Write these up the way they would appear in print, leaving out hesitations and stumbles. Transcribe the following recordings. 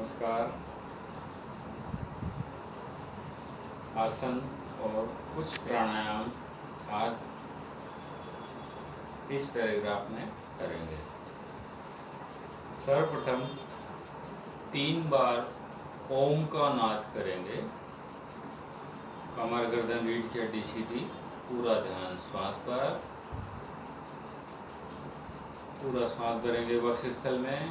नमस्कार। आसन और कुछ प्राणायाम आज इस पैराग्राफ में करेंगे। सर्वप्रथम 3 बार ओम का नाद करेंगे। कमर, गर्दन, रीढ़ की हड्डी सीधी, पूरा ध्यान श्वास पर। पूरा श्वास भरेंगे वक्षस्थल में।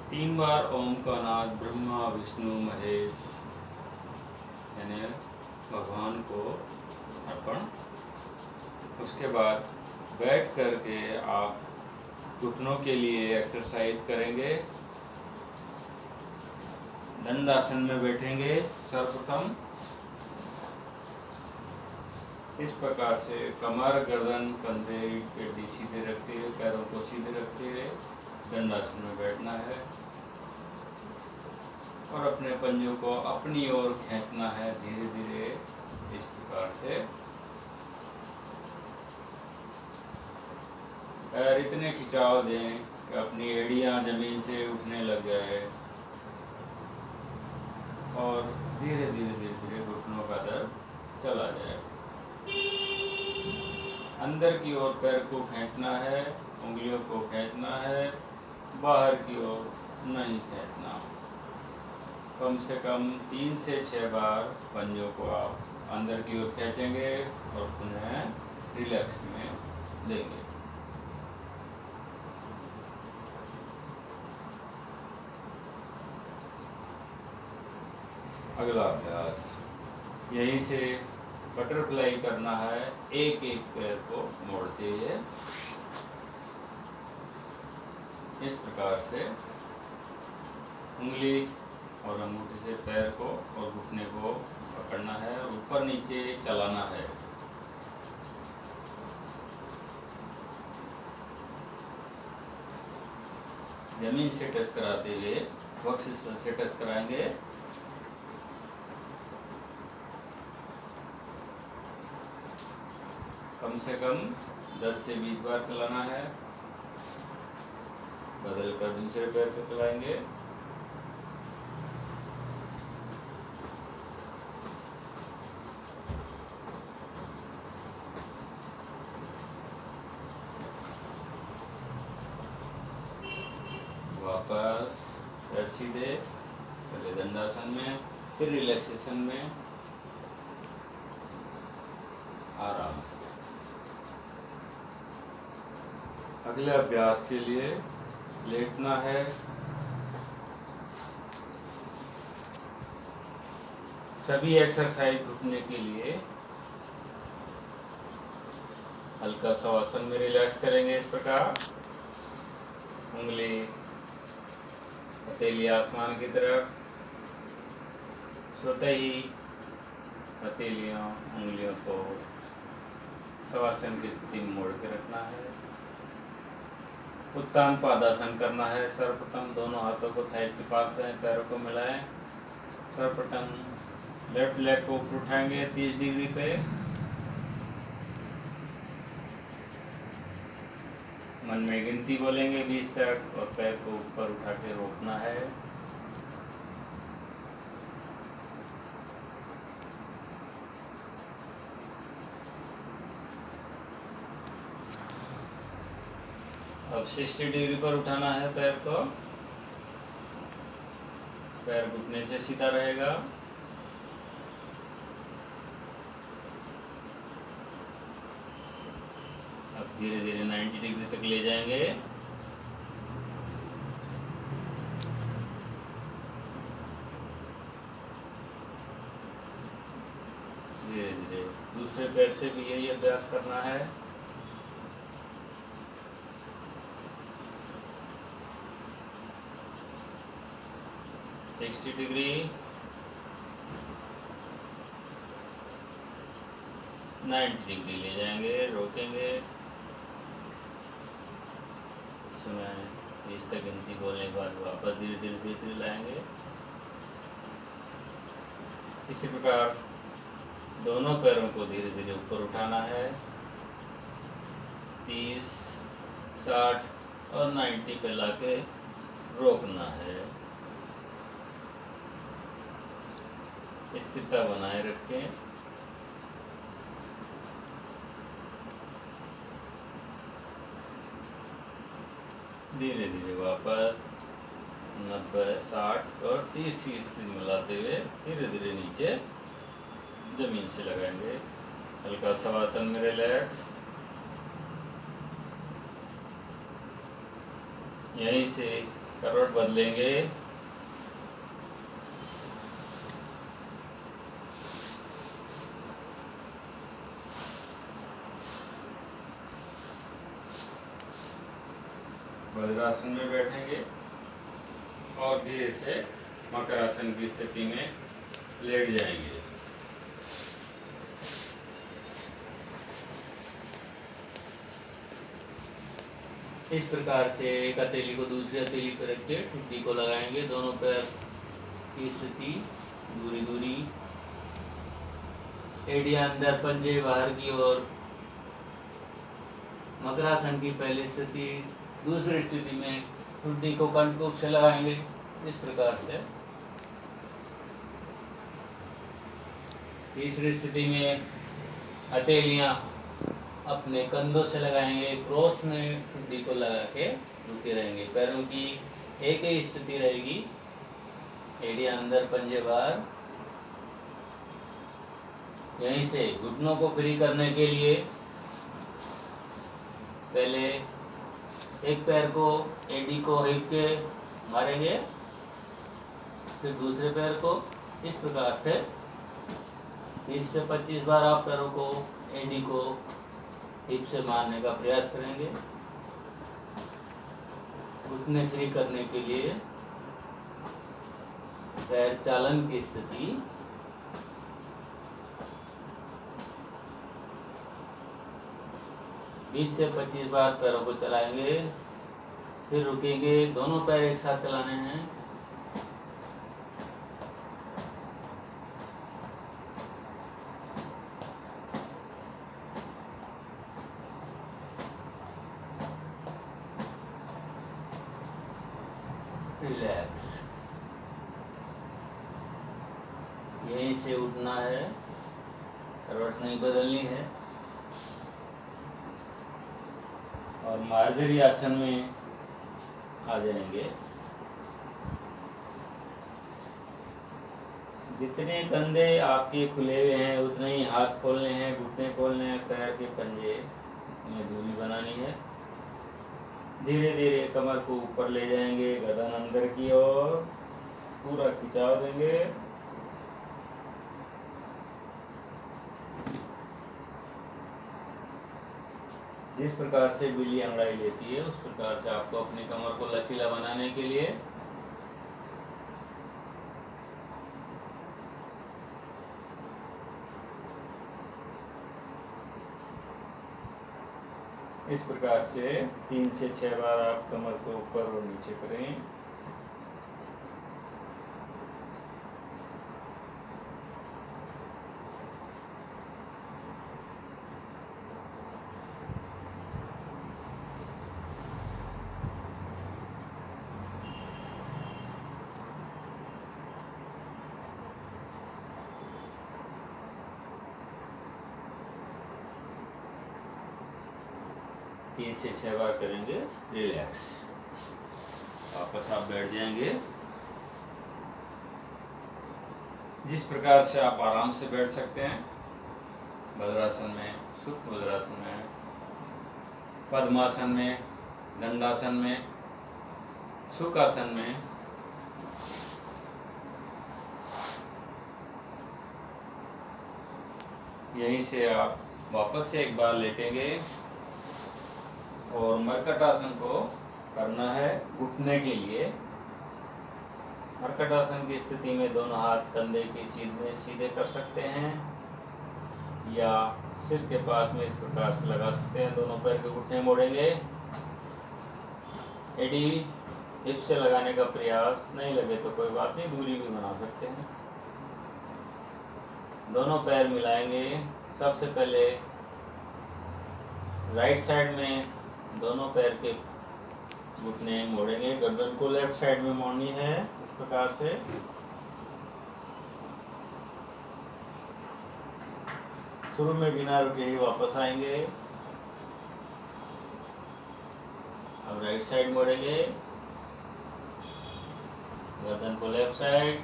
तीन बार ओम का नाद ब्रह्मा, विष्णु, महेश यानी भगवान को अर्पण। उसके बाद बैठ करके आप घुटनों के लिए एक्सरसाइज करेंगे। दंडासन में बैठेंगे। सर्वप्रथम इस प्रकार से कमर, गर्दन, कंधे, रीढ़ की हड्डी सीधे रखते हुए, पैरों को सीधे रखते हुए दंडासन में बैठना है और अपने पंजों को अपनी ओर खींचना है धीरे धीरे। इस प्रकार से पैर इतने खिंचाव दें कि अपनी एड़ियां जमीन से उठने लग जाए और धीरे धीरे धीरे धीरे घुटनों का दर्द चला जाए। अंदर की ओर पैर को खींचना है, उंगलियों को खींचना है, बाहर की ओर नहीं खींचना। कम से कम 3 से 6 बार पंजों को आप अंदर की ओर खींचेंगे और पुनः रिलैक्स में देंगे। अगला अभ्यास यहीं से बटरफ्लाई करना है, एक एक पैर को मोड़ते हुए। इस प्रकार से उंगली और अंगूठे से पैर को और घुटने को पकड़ना है और ऊपर नीचे चलाना है। जमीन से टच कराते हुए वक्ष से टच कराएंगे। कम से कम 10 से 20 बार चलाना है। बदल कर दूसरे पैर को चलाएंगे। वापस पैर सीधे, पहले दंडासन में, फिर रिलैक्सेशन में आराम से। अगले अभ्यास के लिए लेटना है। सभी एक्सरसाइज घुटने के लिए हल्का सा आसन में रिलैक्स करेंगे। इस प्रकार उंगली हथेली आसमान की तरफ, स्वतः ही हथेलियों उंगलियों को शवासन की स्थिति में मोड़ के रखना है। उत्तान पादासन करना है। सर्वप्रथम दोनों हाथों को थाई के पास रखें, पैरों को मिलाएं। सर्वप्रथम लेफ्ट लेग को ऊपर उठाएंगे 30 डिग्री पे। मन में गिनती बोलेंगे 20 तक और पैर को ऊपर उठा के रोकना है। अब 60 डिग्री पर उठाना है पैर को। पैर घुटने से सीधा रहेगा। अब धीरे धीरे 90 डिग्री तक ले जाएंगे। धीरे धीरे दूसरे पैर से भी यही अभ्यास करना है। सिक्सटी डिग्री, 90 डिग्री ले जाएंगे, रोकेंगे। इस समय 20 तक गिनती बोलने के बाद वापस धीरे धीरे धीरे धीरे लाएंगे। इसी प्रकार दोनों पैरों को धीरे धीरे ऊपर उठाना है। 30, 60 और 90 पे लाके रोकना है। स्थिरता बनाए रखें। धीरे धीरे वापस 90, 60 और 30 की स्थिति में लाते हुए धीरे धीरे नीचे जमीन से लगाएंगे। हल्का शवासन में रिलैक्स। यहीं से करवट बदलेंगे। वज्रासन में बैठेंगे और धीरे से मकरासन की स्थिति में लेट जाएंगे। इस प्रकार से एक हथेली को दूसरी हथेली पर रख के ठुड्डी को लगाएंगे। दोनों पैर की स्थिति दूरी दूरी, एड़ियां अंदर, पंजे बाहर की ओर। मकरासन की पहली स्थिति, दूसरी स्थिति में ठुड्डी को कंठकूप से लगाएंगे। इस प्रकार से तीसरी स्थिति में हथेलियां अपने कंधों से लगाएंगे। क्रॉस में ठुड्डी को लगा के रुके रहेंगे। पैरों की एक ही स्थिति रहेगी, एड़ियां अंदर, पंजे बाहर। यहीं से घुटनों को फ्री करने के लिए पहले एक पैर को, एडी को हिप के मारेंगे, फिर दूसरे पैर को। इस प्रकार से 20 से 25 बार आप पैरों को, एडी को हिप से मारने का प्रयास करेंगे। घुटने फ्री करने के लिए पैर चालन की स्थिति, बीस से 25 बार पैरों को चलाएंगे, फिर रुकेंगे। दोनों पैर एक साथ चलाने हैं। रिलैक्स। यहीं से उठना है, करवट नहीं बदलनी है। और मार्जरी आसन में आ जाएंगे। जितने कंधे आपके खुले हुए हैं उतने ही हाथ खोलने हैं, घुटने खोलने हैं, पैर के पंजे में दूरी बनानी है। धीरे धीरे कमर को ऊपर ले जाएंगे, गर्दन अंदर की ओर, पूरा खिंचाव देंगे। जिस प्रकार से बिल्ली अंगड़ाई लेती है उस प्रकार से आपको अपनी कमर को लचीला बनाने के लिए इस प्रकार से 3 से 6 बार आप कमर को ऊपर और नीचे करें। 3 से 6 बार करेंगे रिलैक्स। वापस आप बैठ जाएंगे। जिस प्रकार से आप आराम से बैठ सकते हैं, वज्रासन में, सुख वज्रासन में, पद्मासन में, दंडासन में, सुखासन में, यहीं से आप वापस से एक बार लेटेंगे और मर्कटासन को करना है घुटने के लिए। मर्कटासन की स्थिति में दोनों हाथ कंधे के सीधे कर सकते हैं या सिर के पास में इस प्रकार से लगा सकते हैं। दोनों पैर के घुटने मोड़ेंगे। एडी हिप से लगाने का प्रयास, नहीं लगे तो कोई बात नहीं, दूरी भी बना सकते हैं। दोनों पैर मिलाएंगे। सबसे पहले राइट साइड में दोनों पैर के घुटने मोड़ेंगे। गर्दन को लेफ्ट साइड में मोड़नी है इस प्रकार से। शुरू में बिना रुके ही वापस आएंगे। अब राइट साइड मोड़ेंगे, गर्दन को लेफ्ट साइड,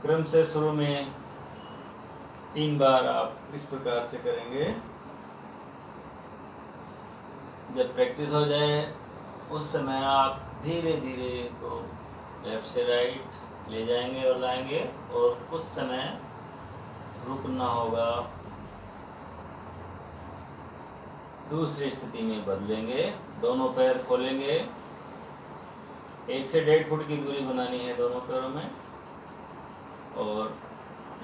क्रम से शुरू में 3 बार आप इस प्रकार से करेंगे। जब प्रैक्टिस हो जाए उस समय आप धीरे धीरे इनको लेफ्ट से राइट ले जाएंगे और लाएंगे, और उस समय रुकना होगा। दूसरी स्थिति में बदलेंगे। दोनों पैर खोलेंगे। 1 से 1.5 फुट की दूरी बनानी है दोनों पैरों में, और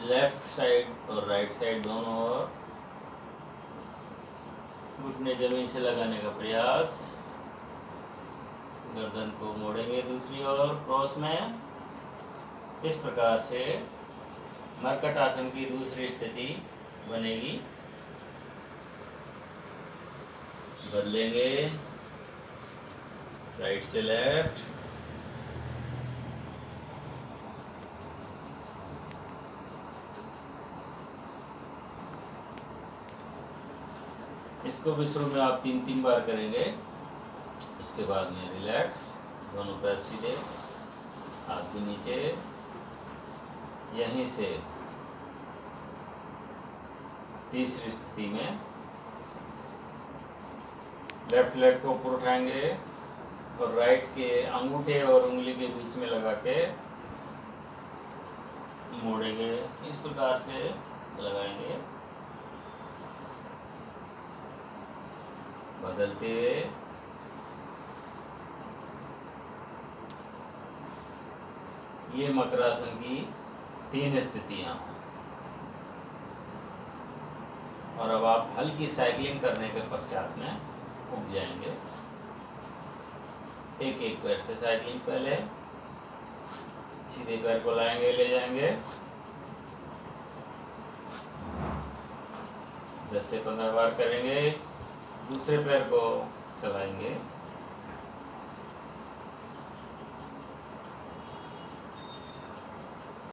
लेफ्ट साइड और राइट साइड दोनों ओर घुटने जमीन से लगाने का प्रयास। गर्दन को मोड़ेंगे दूसरी ओर क्रॉस में। इस प्रकार से मर्कटासन की दूसरी स्थिति बनेगी। बदलेंगे राइट से लेफ्ट, इसको भी शुरू में आप 3-3 बार करेंगे। उसके बाद में रिलैक्स, दोनों पैर सीधे, हाथ भी नीचे। यहीं से तीसरी स्थिति में लेफ्ट लेग को ऊपर उठाएंगे और राइट के अंगूठे और उंगली के बीच में लगा के मोड़ेंगे। इस प्रकार से लगाएंगे, बदलते हुए। ये मकरासन की 3 स्थितियां हैं। और अब आप हल्की साइकिलिंग करने के पश्चात में उठ जाएंगे। एक पैर से साइकिलिंग पहले, सीधे पैर को लाएंगे, ले जाएंगे। 10 से 15 बार करेंगे। दूसरे पैर को चलाएंगे।